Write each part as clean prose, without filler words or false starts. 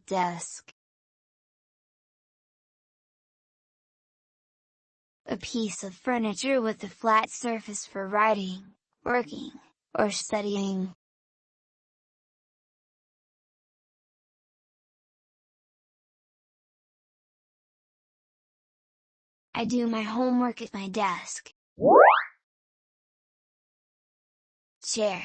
Desk. A piece of furniture with a flat surface for writing, working, or studying. I do my homework at my desk. Chair.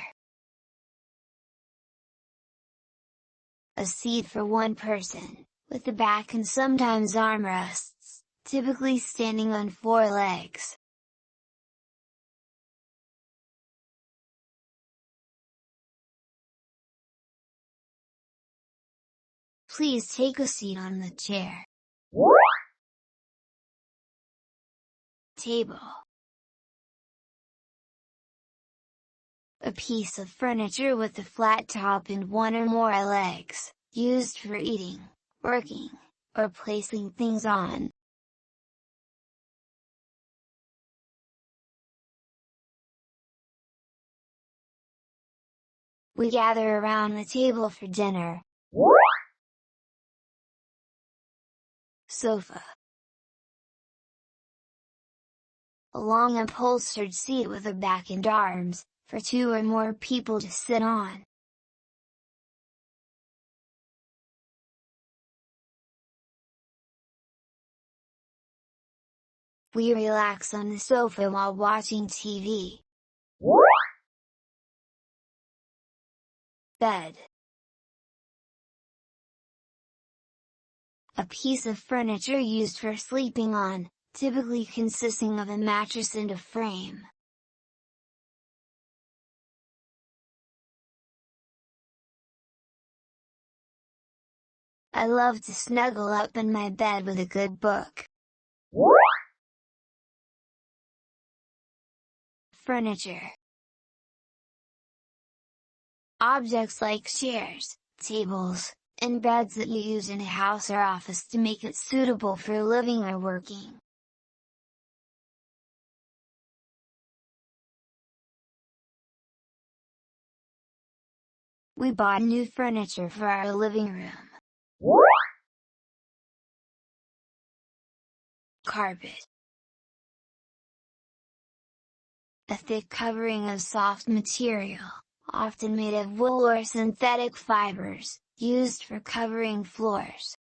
A seat for one person, with the back and sometimes armrests, typically standing on 4 legs. Please take a seat on the chair. Table. A piece of furniture with a flat top and one or more legs, used for eating, working, or placing things on. We gather around the table for dinner. Sofa. A long upholstered seat with a back and arms, for 2 or more people to sit on. We relax on the sofa while watching TV. Bed. A piece of furniture used for sleeping on, typically consisting of a mattress and a frame. I love to snuggle up in my bed with a good book. Furniture. Objects like chairs, tables, and beds that you use in a house or office to make it suitable for living or working. We bought new furniture for our living room. Carpet. A thick covering of soft material, often made of wool or synthetic fibers, used for covering floors.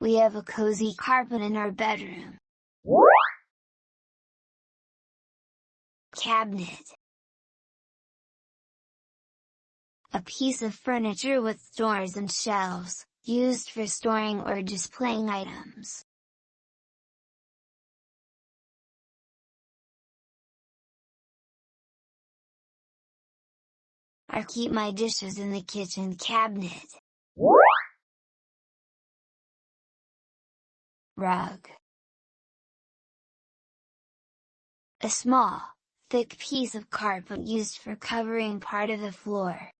We have a cozy carpet in our bedroom. Cabinet. A piece of furniture with doors and shelves, used for storing or displaying items. I keep my dishes in the kitchen cabinet. Rug. A small, thick piece of carpet used for covering part of the floor.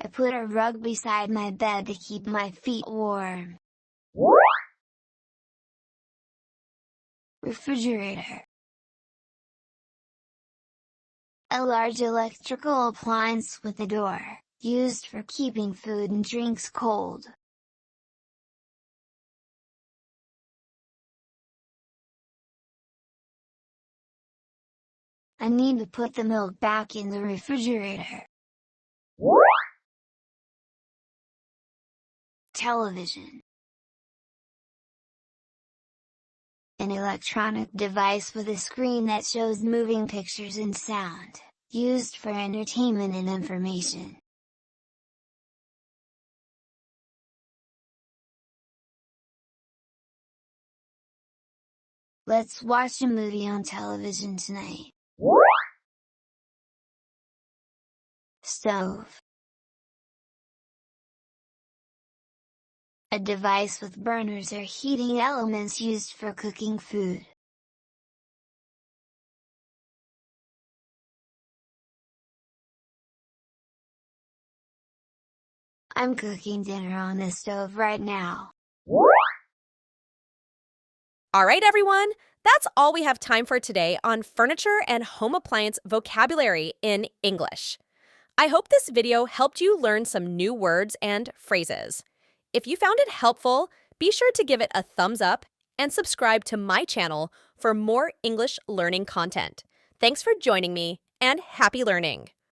I put a rug beside my bed to keep my feet warm. Refrigerator. A large electrical appliance with a door, used for keeping food and drinks cold. I need to put the milk back in the refrigerator. Television. An electronic device with a screen that shows moving pictures and sound, used for entertainment and information. Let's watch a movie on television tonight. Stove. A device with burners or heating elements used for cooking food. I'm cooking dinner on the stove right now. All right, everyone, that's all we have time for today on furniture and home appliance vocabulary in English. I hope this video helped you learn some new words and phrases. If you found it helpful, be sure to give it a thumbs up and subscribe to my channel for more English learning content. Thanks for joining me, and happy learning!